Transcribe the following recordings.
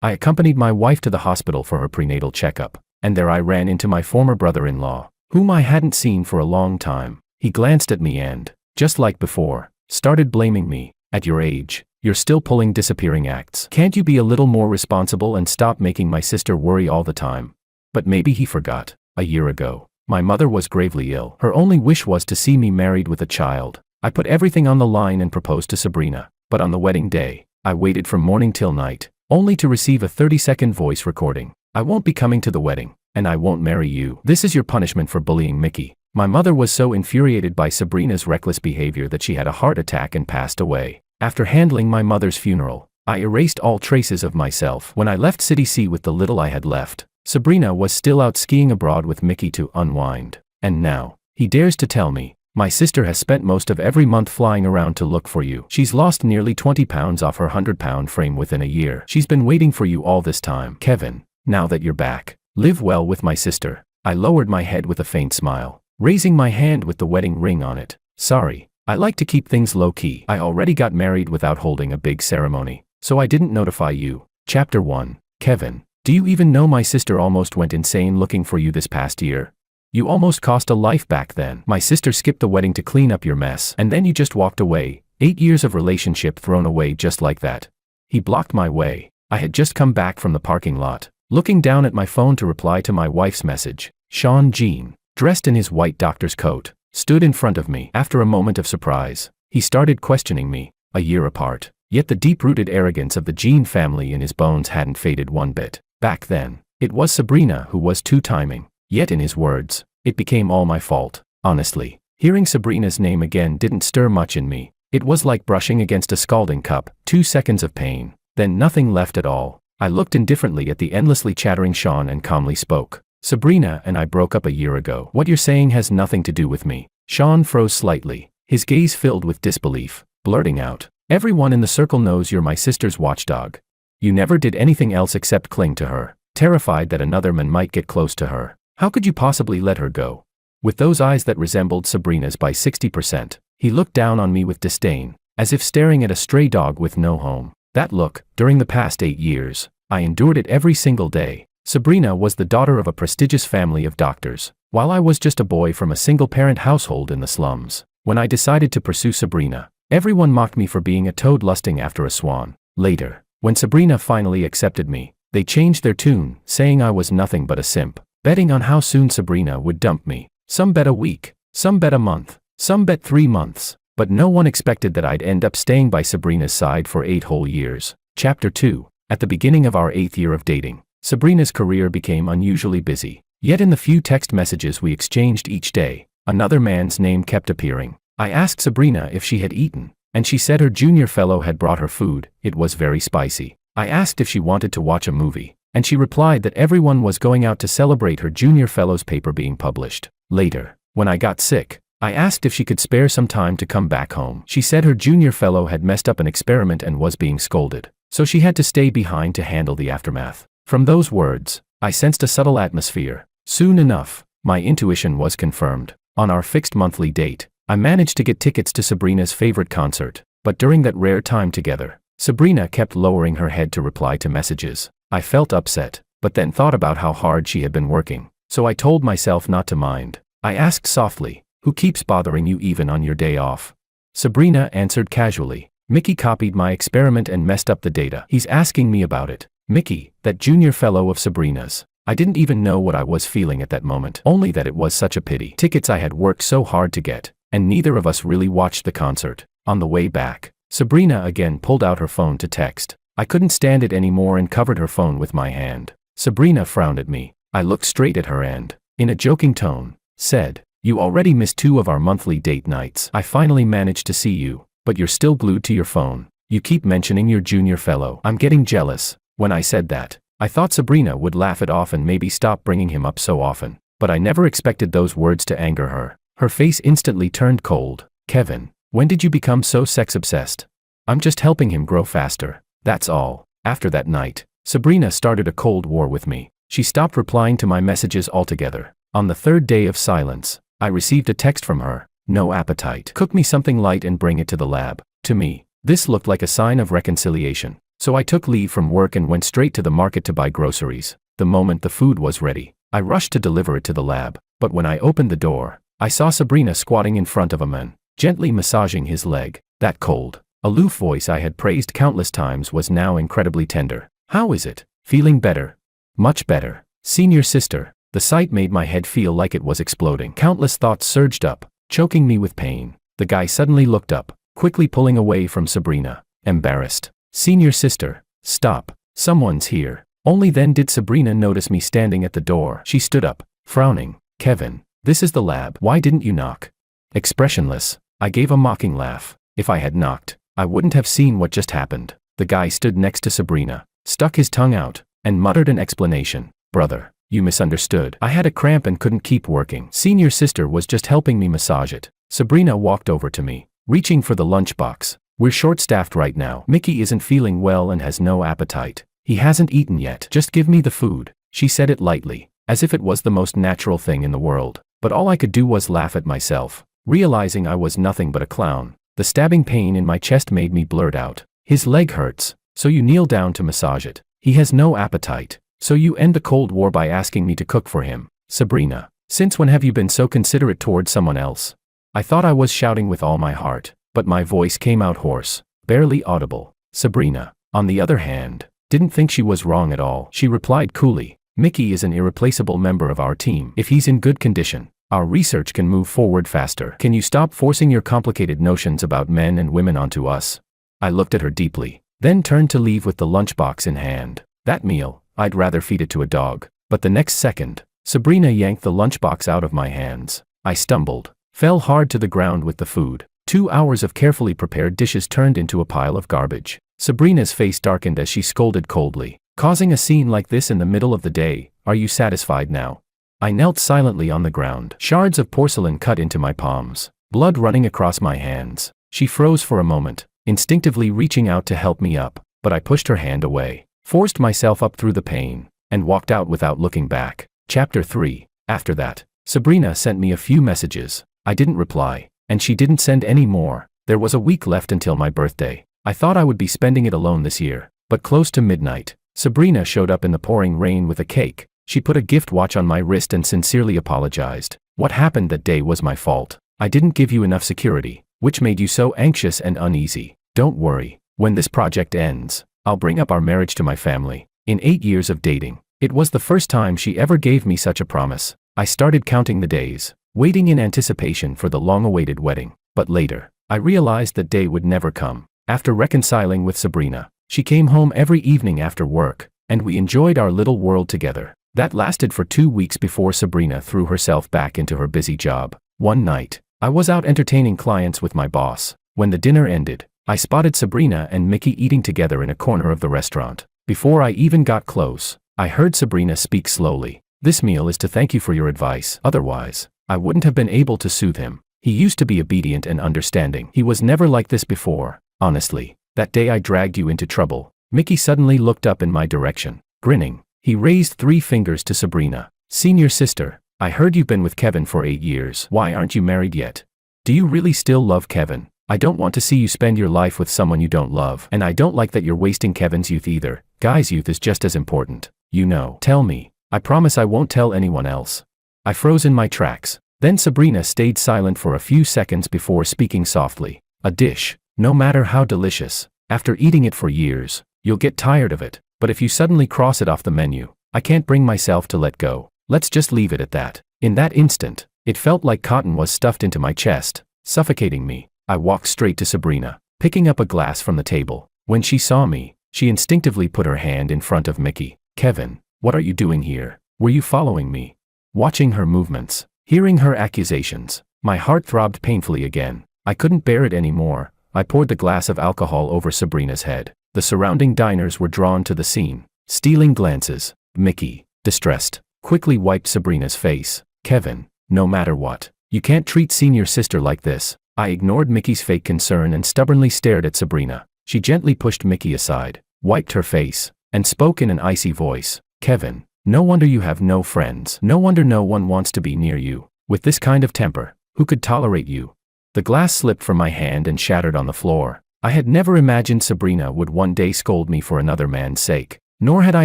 I accompanied my wife to the hospital for her prenatal checkup, and there I ran into my former brother-in-law, whom I hadn't seen for a long time. He glanced at me and, just like before, started blaming me. At your age, you're still pulling disappearing acts. Can't you be a little more responsible and stop making my sister worry all the time? But maybe he forgot. A year ago, my mother was gravely ill. Her only wish was to see me married with a child. I put everything on the line and proposed to Sabrina, but on the wedding day, I waited from morning till night, only to receive a 30-second voice recording. I won't be coming to the wedding, and I won't marry you. This is your punishment for bullying Mickey. My mother was so infuriated by Sabrina's reckless behavior that she had a heart attack and passed away. After handling my mother's funeral, I erased all traces of myself. When I left City C with the little I had left, Sabrina was still out skiing abroad with Mickey to unwind. And now, he dares to tell me, my sister has spent most of every month flying around to look for you. She's lost nearly 20 pounds off her 100-pound frame within a year. She's been waiting for you all this time. Kevin, now that you're back, live well with my sister. I lowered my head with a faint smile, raising my hand with the wedding ring on it. Sorry, I like to keep things low-key. I already got married without holding a big ceremony, so I didn't notify you. Chapter 1. Kevin, do you even know my sister almost went insane looking for you this past year? You almost cost a life back then. My sister skipped the wedding to clean up your mess, and then you just walked away. 8 years of relationship thrown away just like that. He blocked my way. I had just come back from the parking lot, looking down at my phone to reply to my wife's message. Sean Jean, dressed in his white doctor's coat, stood in front of me. After a moment of surprise, he started questioning me. A year apart, yet the deep-rooted arrogance of the Jean family in his bones hadn't faded one bit. Back then, it was Sabrina who was two-timing. Yet in his words, it became all my fault. Honestly, hearing Sabrina's name again didn't stir much in me. It was like brushing against a scalding cup. 2 seconds of pain, then nothing left at all. I looked indifferently at the endlessly chattering Sean and calmly spoke. Sabrina and I broke up a year ago. What you're saying has nothing to do with me. Sean froze slightly, his gaze filled with disbelief, blurting out, everyone in the circle knows you're my sister's watchdog. You never did anything else except cling to her, terrified that another man might get close to her. How could you possibly let her go? With those eyes that resembled Sabrina's by 60%, he looked down on me with disdain, as if staring at a stray dog with no home. That look, during the past 8 years, I endured it every single day. Sabrina was the daughter of a prestigious family of doctors, while I was just a boy from a single-parent household in the slums. When I decided to pursue Sabrina, everyone mocked me for being a toad lusting after a swan. Later, when Sabrina finally accepted me, they changed their tune, saying I was nothing but a simp, betting on how soon Sabrina would dump me. Some bet a week, some bet a month, some bet 3 months, but no one expected that I'd end up staying by Sabrina's side for 8 whole years. Chapter 2. At the beginning of our 8th year of dating, Sabrina's career became unusually busy. Yet in the few text messages we exchanged each day, another man's name kept appearing. I asked Sabrina if she had eaten, and she said her junior fellow had brought her food. It was very spicy. I asked if she wanted to watch a movie, and she replied that everyone was going out to celebrate her junior fellow's paper being published. Later, when I got sick, I asked if she could spare some time to come back home. She said her junior fellow had messed up an experiment and was being scolded, so she had to stay behind to handle the aftermath. From those words, I sensed a subtle atmosphere. Soon enough, my intuition was confirmed. On our fixed monthly date, I managed to get tickets to Sabrina's favorite concert, but during that rare time together, Sabrina kept lowering her head to reply to messages. I felt upset, but then thought about how hard she had been working, so I told myself not to mind. I asked softly, "Who keeps bothering you even on your day off?" Sabrina answered casually, "Mickey copied my experiment and messed up the data. He's asking me about it." Mickey, that junior fellow of Sabrina's. I didn't even know what I was feeling at that moment, only that it was such a pity. Tickets I had worked so hard to get, and neither of us really watched the concert. On the way back, Sabrina again pulled out her phone to text. I couldn't stand it anymore and covered her phone with my hand. Sabrina frowned at me. I looked straight at her and, in a joking tone, said, "You already missed 2 of our monthly date nights. I finally managed to see you, but you're still glued to your phone. You keep mentioning your junior fellow. I'm getting jealous." When I said that, I thought Sabrina would laugh it off and maybe stop bringing him up so often, but I never expected those words to anger her. Her face instantly turned cold. "Kevin, when did you become so sex-obsessed?" "I'm just helping him grow faster, that's all." After that night, Sabrina started a cold war with me. She stopped replying to my messages altogether. On the 3rd day of silence, I received a text from her. "No appetite. Cook me something light and bring it to the lab." To me, this looked like a sign of reconciliation. So I took leave from work and went straight to the market to buy groceries. The moment the food was ready, I rushed to deliver it to the lab. But when I opened the door, I saw Sabrina squatting in front of a man, gently massaging his leg. That cold, aloof voice I had praised countless times was now incredibly tender. "How is it? Feeling better?" "Much better, senior sister." The sight made my head feel like it was exploding. Countless thoughts surged up, choking me with pain. The guy suddenly looked up, quickly pulling away from Sabrina, embarrassed. "Senior sister, stop. Someone's here." Only then did Sabrina notice me standing at the door. She stood up, frowning. "Kevin, this is the lab. Why didn't you knock?" Expressionless, I gave a mocking laugh. If I had knocked, I wouldn't have seen what just happened. The guy stood next to Sabrina, stuck his tongue out, and muttered an explanation. "Brother, you misunderstood. I had a cramp and couldn't keep working. Senior sister was just helping me massage it." Sabrina walked over to me, reaching for the lunchbox. "We're short-staffed right now. Mickey isn't feeling well and has no appetite. He hasn't eaten yet. Just give me the food." She said it lightly, as if it was the most natural thing in the world. But all I could do was laugh at myself, realizing I was nothing but a clown. The stabbing pain in my chest made me blurt out, "His leg hurts, so you kneel down to massage it. He has no appetite, so you end the Cold War by asking me to cook for him." Sabrina, since when have you been so considerate toward someone else? I thought I was shouting with all my heart, but my voice came out hoarse, barely audible. Sabrina, on the other hand, didn't think she was wrong at all. She replied coolly, "Mickey is an irreplaceable member of our team. If he's in good condition, our research can move forward faster. Can you stop forcing your complicated notions about men and women onto us?" I looked at her deeply, then turned to leave with the lunchbox in hand. That meal, I'd rather feed it to a dog. But the next second, Sabrina yanked the lunchbox out of my hands. I stumbled, fell hard to the ground with the food. 2 hours of carefully prepared dishes turned into a pile of garbage. Sabrina's face darkened as she scolded coldly, "Causing a scene like this in the middle of the day, are you satisfied now?" I knelt silently on the ground, shards of porcelain cut into my palms, blood running across my hands. She froze for a moment, instinctively reaching out to help me up, but I pushed her hand away, forced myself up through the pain, and walked out without looking back. Chapter 3. After that, Sabrina sent me a few messages. I didn't reply, and she didn't send any more. There was a week left until my birthday. I thought I would be spending it alone this year, but close to midnight, Sabrina showed up in the pouring rain with a cake. She put a gift watch on my wrist and sincerely apologized. "What happened that day was my fault. I didn't give you enough security, which made you so anxious and uneasy. Don't worry, when this project ends, I'll bring up our marriage to my family." In 8 years of dating, it was the first time she ever gave me such a promise. I started counting the days, waiting in anticipation for the long-awaited wedding. But later, I realized that day would never come. After reconciling with Sabrina, she came home every evening after work, and we enjoyed our little world together. That lasted for 2 weeks before Sabrina threw herself back into her busy job. One night, I was out entertaining clients with my boss. When the dinner ended, I spotted Sabrina and Mickey eating together in a corner of the restaurant. Before I even got close, I heard Sabrina speak slowly. "This meal is to thank you for your advice. Otherwise, I wouldn't have been able to soothe him. He used to be obedient and understanding. He was never like this before. Honestly, that day I dragged you into trouble." Mickey suddenly looked up in my direction, grinning. He raised 3 fingers to Sabrina. "Senior sister, I heard you've been with Kevin for 8 years. Why aren't you married yet? Do you really still love Kevin? I don't want to see you spend your life with someone you don't love, and I don't like that you're wasting Kevin's youth either. Guy's youth is just as important. You know. Tell me. I promise I won't tell anyone else." I froze in my tracks. Then Sabrina stayed silent for a few seconds before speaking softly. "A dish, no matter how delicious, after eating it for years, you'll get tired of it. But if you suddenly cross it off the menu, I can't bring myself to let go. Let's just leave it at that." In that instant, it felt like cotton was stuffed into my chest, suffocating me. I walked straight to Sabrina, picking up a glass from the table. When she saw me, she instinctively put her hand in front of Mickey. "Kevin, what are you doing here? Were you following me?" Watching her movements, hearing her accusations, my heart throbbed painfully again. I couldn't bear it anymore. I poured the glass of alcohol over Sabrina's head. The surrounding diners were drawn to the scene, stealing glances. Mickey, distressed, quickly wiped Sabrina's face. "Kevin, no matter what, you can't treat senior sister like this." I ignored Mickey's fake concern and stubbornly stared at Sabrina. She gently pushed Mickey aside, wiped her face, and spoke in an icy voice. "Kevin, no wonder you have no friends. No wonder no one wants to be near you. With this kind of temper, who could tolerate you?" The glass slipped from my hand and shattered on the floor. I had never imagined Sabrina would one day scold me for another man's sake, nor had I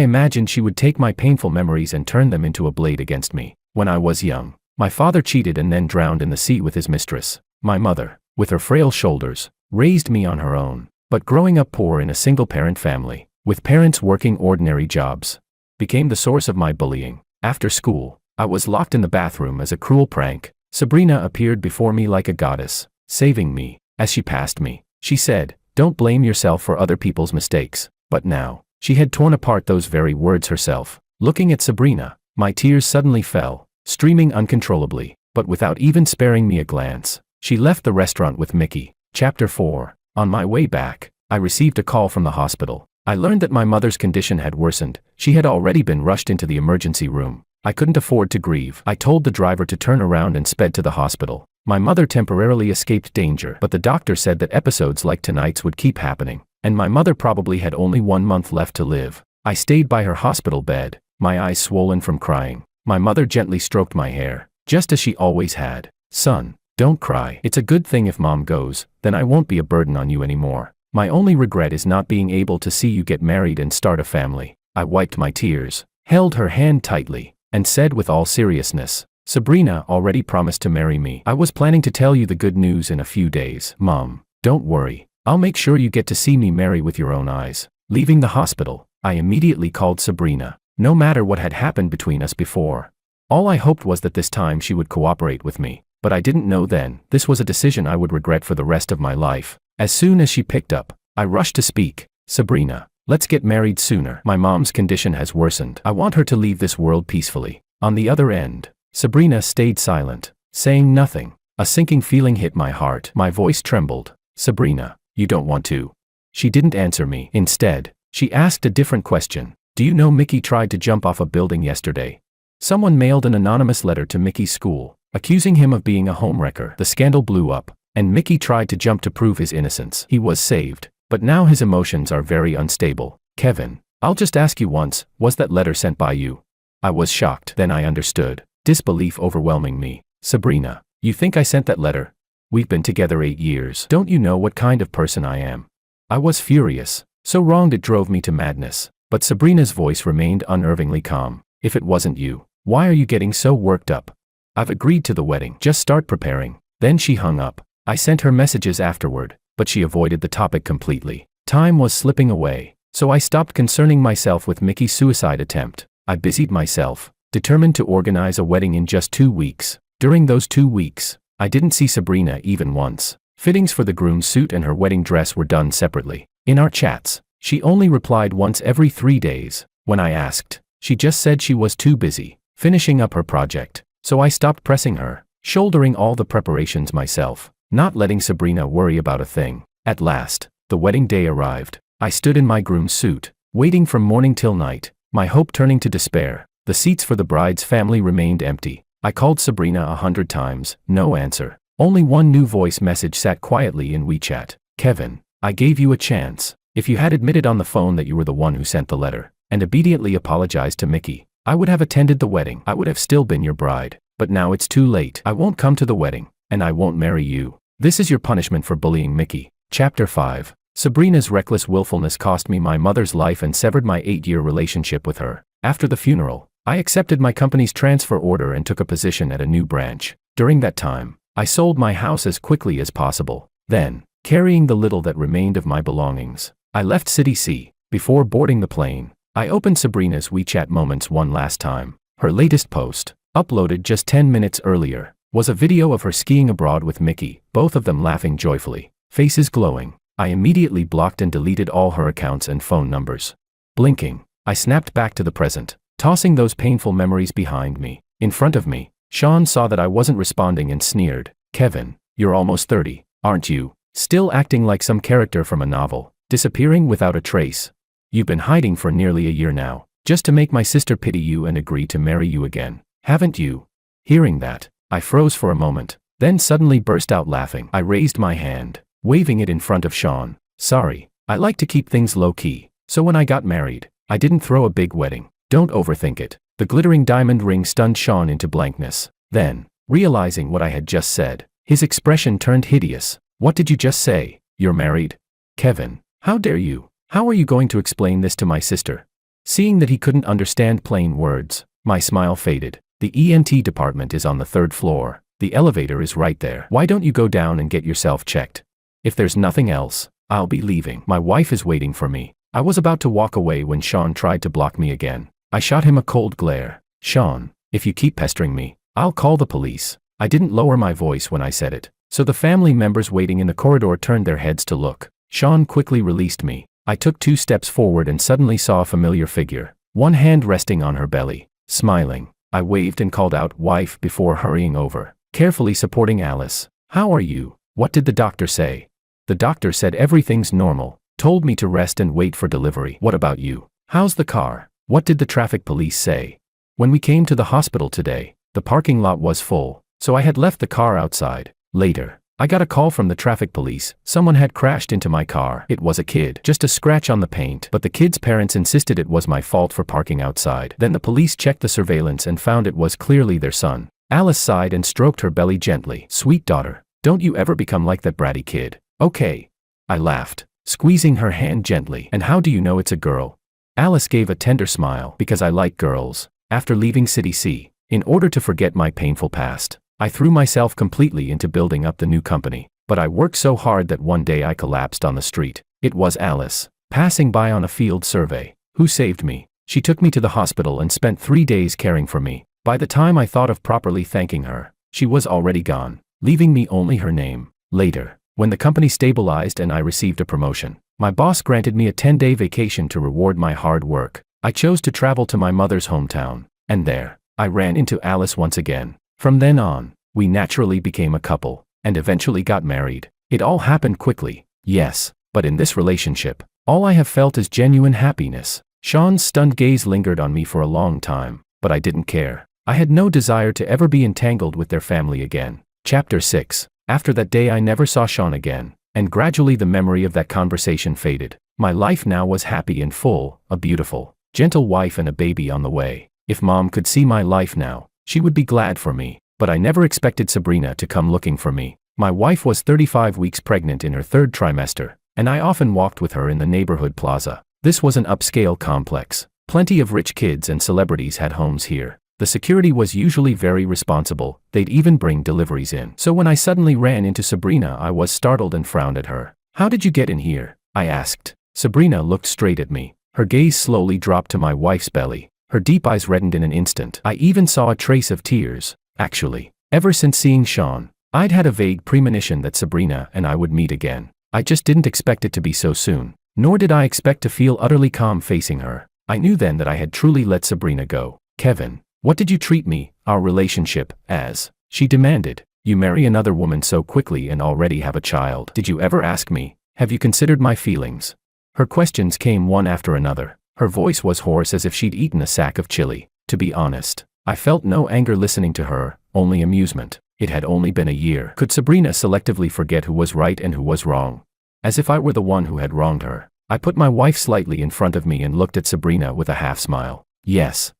imagined she would take my painful memories and turn them into a blade against me. When I was young, my father cheated and then drowned in the sea with his mistress. My mother, with her frail shoulders, raised me on her own. But growing up poor in a single-parent family, with parents working ordinary jobs, became the source of my bullying. After school, I was locked in the bathroom as a cruel prank. Sabrina appeared before me like a goddess, saving me. As she passed me, she said, "Don't blame yourself for other people's mistakes." But now, she had torn apart those very words herself. Looking at Sabrina, my tears suddenly fell, streaming uncontrollably, but without even sparing me a glance. She left the restaurant with Mickey. Chapter 4. On my way back, I received a call from the hospital. I learned that my mother's condition had worsened. She had already been rushed into the emergency room. I couldn't afford to grieve. I told the driver to turn around and sped to the hospital. My mother temporarily escaped danger, but the doctor said that episodes like tonight's would keep happening, and my mother probably had only 1 month left to live. I stayed by her hospital bed, my eyes swollen from crying. My mother gently stroked my hair, just as she always had. "Son, don't cry. It's a good thing if Mom goes, then I won't be a burden on you anymore. My only regret is not being able to see you get married and start a family." I wiped my tears, held her hand tightly, and said with all seriousness, "Sabrina already promised to marry me. I was planning to tell you the good news in a few days. Mom, don't worry. I'll make sure you get to see me marry with your own eyes." Leaving the hospital, I immediately called Sabrina. No matter what had happened between us before, all I hoped was that this time she would cooperate with me. But I didn't know then, this was a decision I would regret for the rest of my life. As soon as she picked up, I rushed to speak. "Sabrina, let's get married sooner. My mom's condition has worsened. I want her to leave this world peacefully." On the other end, Sabrina stayed silent, saying nothing. A sinking feeling hit my heart. My voice trembled. "Sabrina, you don't want to?" She didn't answer me. Instead, she asked a different question. "Do you know Mickey tried to jump off a building yesterday? Someone mailed an anonymous letter to Mickey's school, accusing him of being a homewrecker. The scandal blew up, and Mickey tried to jump to prove his innocence. He was saved, but now his emotions are very unstable. Kevin, I'll just ask you once, was that letter sent by you?" I was shocked. Then I understood, disbelief overwhelming me. "Sabrina, you think I sent that letter? We've been together 8 years. Don't you know what kind of person I am?" I was furious. So wronged it drove me to madness. But Sabrina's voice remained unnervingly calm. "If it wasn't you, why are you getting so worked up? I've agreed to the wedding. Just start preparing." Then she hung up. I sent her messages afterward, but she avoided the topic completely. Time was slipping away, so I stopped concerning myself with Mickey's suicide attempt. I busied myself, determined to organize a wedding in just 2 weeks. During those 2 weeks, I didn't see Sabrina even once. Fittings for the groom's suit and her wedding dress were done separately. In our chats, she only replied once every 3 days. When I asked, she just said she was too busy, finishing up her project. So I stopped pressing her, shouldering all the preparations myself, not letting Sabrina worry about a thing. At last, the wedding day arrived. I stood in my groom's suit, waiting from morning till night, my hope turning to despair. The seats for the bride's family remained empty. I called Sabrina 100 times, no answer. Only one new voice message sat quietly in WeChat. "Kevin, I gave you a chance. If you had admitted on the phone that you were the one who sent the letter, and obediently apologized to Mickey, I would have attended the wedding. I would have still been your bride. But now it's too late. I won't come to the wedding, and I won't marry you. This is your punishment for bullying Mickey." Chapter 5. Sabrina's reckless willfulness cost me my mother's life and severed my 8-year relationship with her. After the funeral, I accepted my company's transfer order and took a position at a new branch. During that time, I sold my house as quickly as possible. Then, carrying the little that remained of my belongings, I left City C. Before boarding the plane, I opened Sabrina's WeChat moments one last time. Her latest post, uploaded just 10 minutes earlier, was a video of her skiing abroad with Mickey, both of them laughing joyfully, faces glowing. I immediately blocked and deleted all her accounts and phone numbers. Blinking, I snapped back to the present, tossing those painful memories behind me. In front of me, Sean saw that I wasn't responding and sneered. "Kevin, you're almost 30, aren't you? Still acting like some character from a novel, disappearing without a trace. You've been hiding for nearly a year now, just to make my sister pity you and agree to marry you again, haven't you?" Hearing that, I froze for a moment, then suddenly burst out laughing. I raised my hand, waving it in front of Sean. "Sorry, I like to keep things low-key, so when I got married, I didn't throw a big wedding. Don't overthink it." The glittering diamond ring stunned Sean into blankness. Then, realizing what I had just said, his expression turned hideous. "What did you just say? You're married?" Kevin, how dare you? How are you going to explain this to my sister? Seeing that he couldn't understand plain words, my smile faded. The ENT department is on the 3rd floor. The elevator is right there. Why don't you go down and get yourself checked? If there's nothing else, I'll be leaving. My wife is waiting for me. I was about to walk away when Sean tried to block me again. I shot him a cold glare. Sean, if you keep pestering me, I'll call the police. I didn't lower my voice when I said it, so the family members waiting in the corridor turned their heads to look. Sean quickly released me. I took 2 steps forward and suddenly saw a familiar figure, one hand resting on her belly. Smiling, I waved and called out, "Wife," before hurrying over, carefully supporting Alice. "How are you? What did the doctor say?" "The doctor said everything's normal, told me to rest and wait for delivery." "What about you? How's the car? What did the traffic police say?" "When we came to the hospital today, the parking lot was full, so I had left the car outside. Later, I got a call from the traffic police. Someone had crashed into my car. It was a kid, just a scratch on the paint, but the kid's parents insisted it was my fault for parking outside. Then the police checked the surveillance and found it was clearly their son." Alice sighed and stroked her belly gently. "Sweet daughter, don't you ever become like that bratty kid, okay?" I laughed, squeezing her hand gently. "And how do you know it's a girl?" Alice gave a tender smile. "Because I like girls." After leaving City C, in order to forget my painful past, I threw myself completely into building up the new company, but I worked so hard that one day I collapsed on the street. It was Alice, passing by on a field survey, who saved me. She took me to the hospital and spent 3 days caring for me. By the time I thought of properly thanking her, she was already gone, leaving me only her name. Later, when the company stabilized and I received a promotion, my boss granted me a 10-day vacation to reward my hard work. I chose to travel to my mother's hometown, and there, I ran into Alice once again. From then on, we naturally became a couple, and eventually got married. It all happened quickly, yes, but in this relationship, all I have felt is genuine happiness. Sean's stunned gaze lingered on me for a long time, but I didn't care. I had no desire to ever be entangled with their family again. Chapter 6. After that day I never saw Sean again, and gradually the memory of that conversation faded. My life now was happy and full, a beautiful, gentle wife and a baby on the way. If Mom could see my life now, she would be glad for me, but I never expected Sabrina to come looking for me. My wife was 35 weeks pregnant in her 3rd trimester, and I often walked with her in the neighborhood plaza. This was an upscale complex. Plenty of rich kids and celebrities had homes here. The security was usually very responsible, they'd even bring deliveries in. So when I suddenly ran into Sabrina, I was startled and frowned at her. "How did you get in here?" I asked. Sabrina looked straight at me. Her gaze slowly dropped to my wife's belly. Her deep eyes reddened in an instant. I even saw a trace of tears. Actually, ever since seeing Sean, I'd had a vague premonition that Sabrina and I would meet again. I just didn't expect it to be so soon, nor did I expect to feel utterly calm facing her. I knew then that I had truly let Sabrina go. "Kevin, what did you treat me, our relationship, as?" she demanded. "You marry another woman so quickly and already have a child. Did you ever ask me? Have you considered my feelings?" Her questions came one after another. Her voice was hoarse as if she'd eaten a sack of chili. To be honest, I felt no anger listening to her, only amusement. It had only been a year. Could Sabrina selectively forget who was right and who was wrong? As if I were the one who had wronged her. I put my wife slightly in front of me and looked at Sabrina with a half smile. Yes,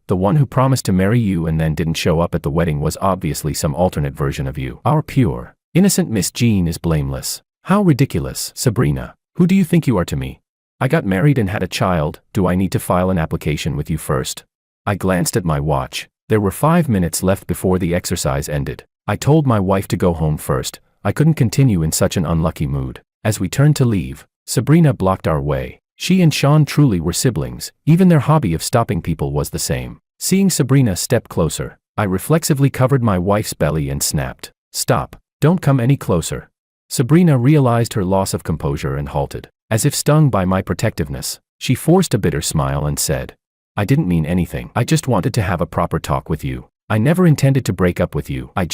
the one who promised to marry you and then didn't show up at the wedding was obviously some alternate version of you. Our pure, innocent Miss Jean is blameless. How ridiculous. Sabrina, who do you think you are to me? I got married and had a child. Do I need to file an application with you first? I glanced at my watch. There were 5 minutes left before the exercise ended. I told my wife to go home first. I couldn't continue in such an unlucky mood. As we turned to leave, Sabrina blocked our way. She and Sean truly were siblings. Even their hobby of stopping people was the same. Seeing Sabrina step closer, I reflexively covered my wife's belly and snapped, "Stop, don't come any closer." Sabrina realized her loss of composure and halted. As if stung by my protectiveness, she forced a bitter smile and said, "I didn't mean anything. I just wanted to have a proper talk with you. I never intended to break up with you. I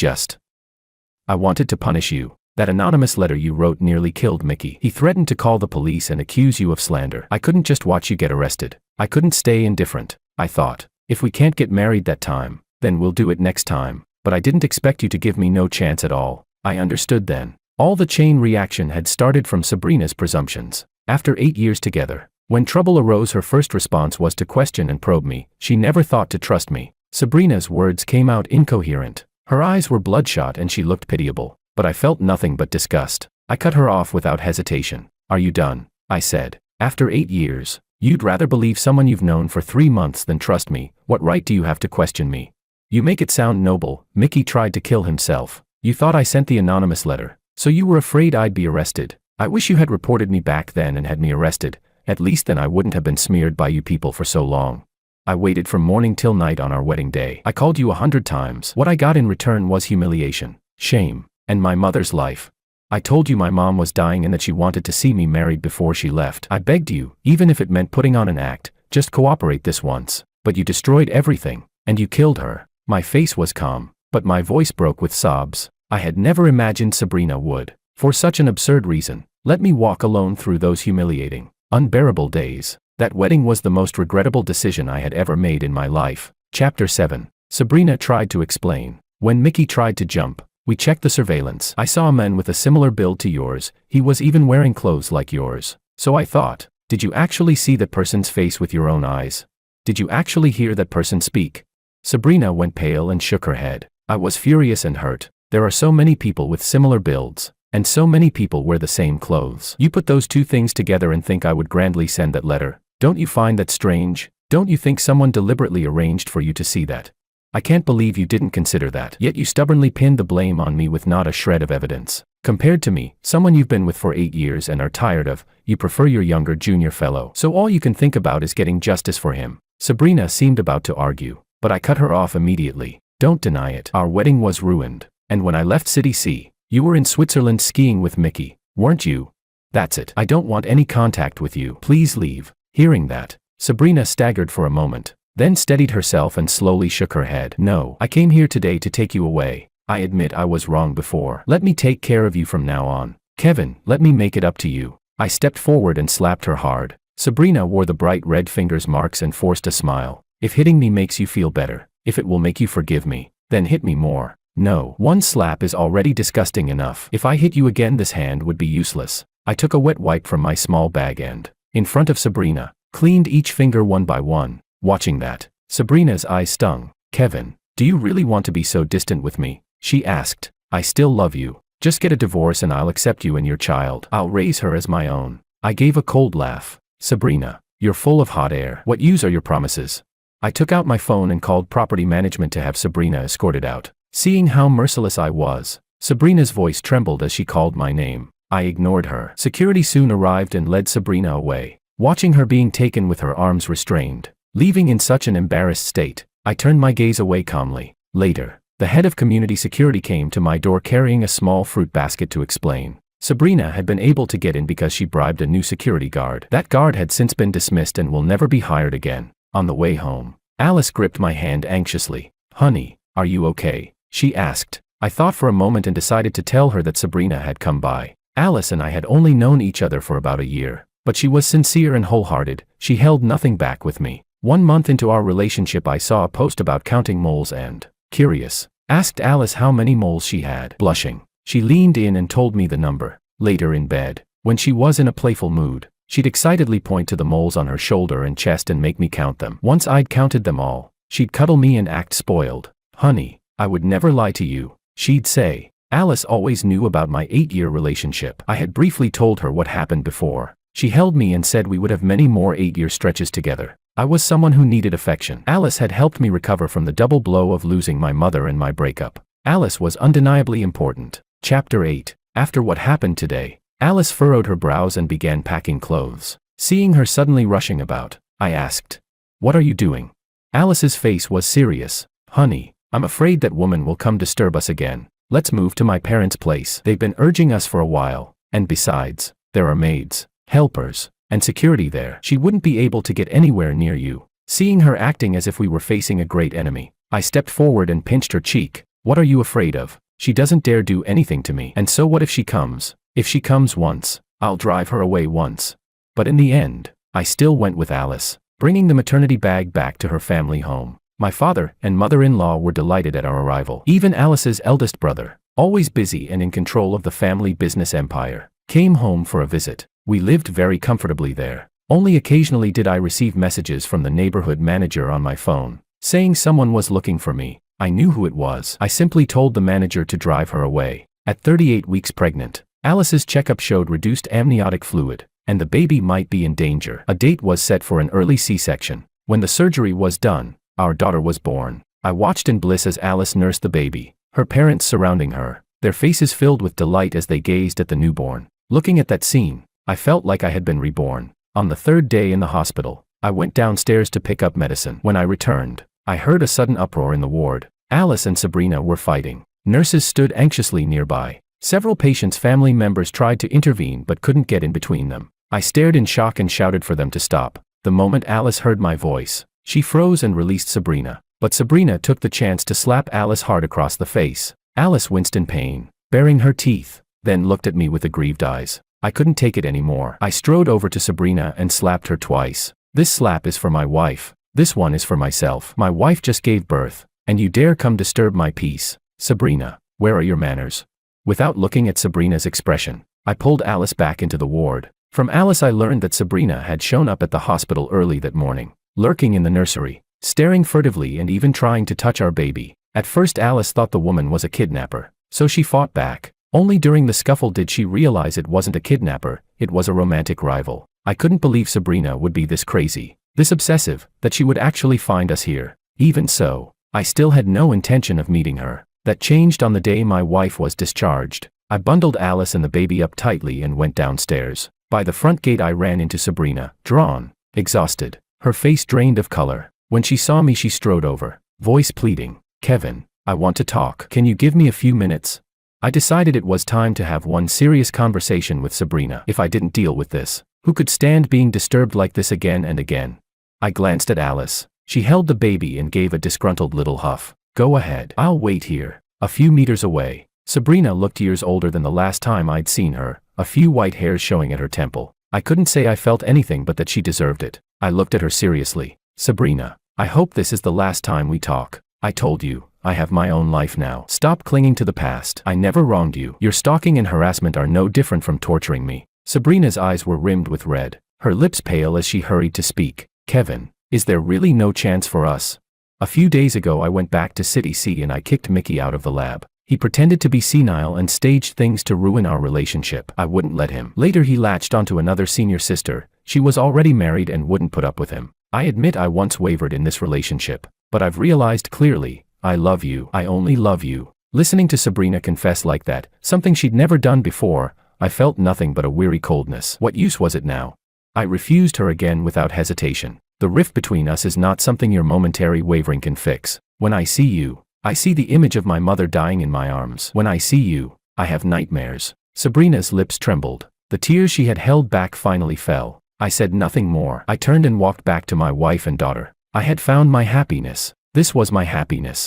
wanted to punish you. That anonymous letter you wrote nearly killed Mickey. He threatened to call the police and accuse you of slander. I couldn't just watch you get arrested. I couldn't stay indifferent. I thought, if we can't get married that time, then we'll do it next time. But I didn't expect you to give me no chance at all." I understood then. All the chain reaction had started from Sabrina's presumptions. After 8 years together, when trouble arose, her first response was to question and probe me. She never thought to trust me. Sabrina's words came out incoherent. Her eyes were bloodshot and she looked pitiable. But I felt nothing but disgust. I cut her off without hesitation. Are you done? I said. After 8 years, you'd rather believe someone you've known for 3 months than trust me. What right do you have to question me? You make it sound noble. Mickey tried to kill himself. You thought I sent the anonymous letter, so you were afraid I'd be arrested. I wish you had reported me back then and had me arrested. At least then I wouldn't have been smeared by you people for so long. I waited from morning till night on our wedding day. I called you 100 times. What I got in return was humiliation, shame, and my mother's life. I told you my mom was dying and that she wanted to see me married before she left. I begged you, even if it meant putting on an act, just cooperate this once. But you destroyed everything, and you killed her. My face was calm, but my voice broke with sobs. I had never imagined Sabrina would, for such an absurd reason, let me walk alone through those humiliating, unbearable days. That wedding was the most regrettable decision I had ever made in my life. Chapter 7. Sabrina tried to explain. When Mickey tried to jump, we checked the surveillance. I saw a man with a similar build to yours. He was even wearing clothes like yours. So I thought, did you actually see that person's face with your own eyes? Did you actually hear that person speak? Sabrina went pale and shook her head. I was furious and hurt. There are so many people with similar builds, and so many people wear the same clothes. You put those two things together and think I would grandly send that letter? Don't you find that strange? Don't you think someone deliberately arranged for you to see that? I can't believe you didn't consider that. Yet you stubbornly pinned the blame on me with not a shred of evidence. Compared to me, someone you've been with for 8 years and are tired of, you prefer your younger junior fellow. So all you can think about is getting justice for him. Sabrina seemed about to argue, but I cut her off immediately. Don't deny it. Our wedding was ruined. And when I left City C, you were in Switzerland skiing with Mickey, weren't you? That's it. I don't want any contact with you. Please leave. Hearing that, Sabrina staggered for a moment, then steadied herself and slowly shook her head. No, I came here today to take you away. I admit I was wrong before. Let me take care of you from now on. Kevin, let me make it up to you. I stepped forward and slapped her hard. Sabrina wore the bright red fingers marks and forced a smile. If hitting me makes you feel better, if it will make you forgive me, then hit me more. No, one slap is already disgusting enough. If I hit you again, this hand would be useless. I took a wet wipe from my small bag and, in front of Sabrina, cleaned each finger one by one. Watching that, Sabrina's eyes stung. Kevin, do you really want to be so distant with me? She asked. I still love you. Just get a divorce and I'll accept you and your child. I'll raise her as my own. I gave a cold laugh. Sabrina, you're full of hot air. What use are your promises? I took out my phone and called property management to have Sabrina escorted out. Seeing how merciless I was, Sabrina's voice trembled as she called my name. I ignored her. Security soon arrived and led Sabrina away. Watching her being taken with her arms restrained, leaving in such an embarrassed state, I turned my gaze away calmly. Later, the head of community security came to my door carrying a small fruit basket to explain. Sabrina had been able to get in because she bribed a new security guard. That guard had since been dismissed and will never be hired again. On the way home, Alice gripped my hand anxiously. Honey, are you okay? She asked. I thought for a moment and decided to tell her that Sabrina had come by. Alice and I had only known each other for about a year, but she was sincere and wholehearted. She held nothing back with me. 1 month into our relationship, I saw a post about counting moles and, curious, asked Alice how many moles she had. Blushing, she leaned in and told me the number. Later in bed, when she was in a playful mood, she'd excitedly point to the moles on her shoulder and chest and make me count them. Once I'd counted them all, she'd cuddle me and act spoiled. Honey, I would never lie to you, she'd say. Alice always knew about my 8-year relationship. I had briefly told her what happened before. She held me and said we would have many more 8-year stretches together. I was someone who needed affection. Alice had helped me recover from the double blow of losing my mother and my breakup. Alice was undeniably important. Chapter 8. After what happened today, Alice furrowed her brows and began packing clothes. Seeing her suddenly rushing about, I asked, "What are you doing?" Alice's face was serious. "Honey, I'm afraid that woman will come disturb us again. Let's move to my parents' place. They've been urging us for a while, and besides, there are maids, helpers, and security there. She wouldn't be able to get anywhere near you." Seeing her acting as if we were facing a great enemy, I stepped forward and pinched her cheek. "What are you afraid of? She doesn't dare do anything to me. And so what if she comes? If she comes once, I'll drive her away once." But in the end, I still went with Alice, bringing the maternity bag back to her family home. My father and mother-in-law were delighted at our arrival. Even Alice's eldest brother, always busy and in control of the family business empire, came home for a visit. We lived very comfortably there. Only occasionally did I receive messages from the neighborhood manager on my phone, saying someone was looking for me. I knew who it was. I simply told the manager to drive her away. At 38 weeks pregnant, Alice's checkup showed reduced amniotic fluid, and the baby might be in danger. A date was set for an early C-section. When the surgery was done, our daughter was born. I watched in bliss as Alice nursed the baby, her parents surrounding her, their faces filled with delight as they gazed at the newborn. Looking at that scene, I felt like I had been reborn. On the third day in the hospital, I went downstairs to pick up medicine. When I returned, I heard a sudden uproar in the ward. Alice and Sabrina were fighting. Nurses stood anxiously nearby. Several patients' family members tried to intervene but couldn't get in between them. I stared in shock and shouted for them to stop. The moment Alice heard my voice, she froze and released Sabrina. But Sabrina took the chance to slap Alice hard across the face. Alice winced in pain, baring her teeth, then looked at me with aggrieved eyes. I couldn't take it anymore. I strode over to Sabrina and slapped her twice. This slap is for my wife. This one is for myself. My wife just gave birth, and you dare come disturb my peace. Sabrina, where are your manners? Without looking at Sabrina's expression, I pulled Alice back into the ward. From Alice I learned that Sabrina had shown up at the hospital early that morning, lurking in the nursery, staring furtively and even trying to touch our baby. At first Alice thought the woman was a kidnapper, so she fought back. Only during the scuffle did she realize it wasn't a kidnapper, it was a romantic rival. I couldn't believe Sabrina would be this crazy, this obsessive, that she would actually find us here. Even so, I still had no intention of meeting her. That changed on the day my wife was discharged. I bundled Alice and the baby up tightly and went downstairs. By the front gate I ran into Sabrina, drawn, exhausted, her face drained of color. When she saw me she strode over, voice pleading, "Kevin, I want to talk. Can you give me a few minutes?" I decided it was time to have one serious conversation with Sabrina. If I didn't deal with this, who could stand being disturbed like this again and again? I glanced at Alice. She held the baby and gave a disgruntled little huff. "Go ahead. I'll wait here." A few meters away, Sabrina looked years older than the last time I'd seen her, a few white hairs showing at her temple. I couldn't say I felt anything but that she deserved it. I looked at her seriously. "Sabrina, I hope this is the last time we talk. I told you, I have my own life now. Stop clinging to the past. I never wronged you. Your stalking and harassment are no different from torturing me." Sabrina's eyes were rimmed with red, her lips pale as she hurried to speak. "Kevin, is there really no chance for us? A few days ago I went back to City C and I kicked Mickey out of the lab. He pretended to be senile and staged things to ruin our relationship. I wouldn't let him. Later he latched onto another senior sister. She was already married and wouldn't put up with him. I admit I once wavered in this relationship, but I've realized clearly, I love you. I only love you." Listening to Sabrina confess like that, something she'd never done before, I felt nothing but a weary coldness. What use was it now? I refused her again without hesitation. "The rift between us is not something your momentary wavering can fix. When I see you, I see the image of my mother dying in my arms. When I see you, I have nightmares." Sabrina's lips trembled. The tears she had held back finally fell. I said nothing more. I turned and walked back to my wife and daughter. I had found my happiness. This was my happiness.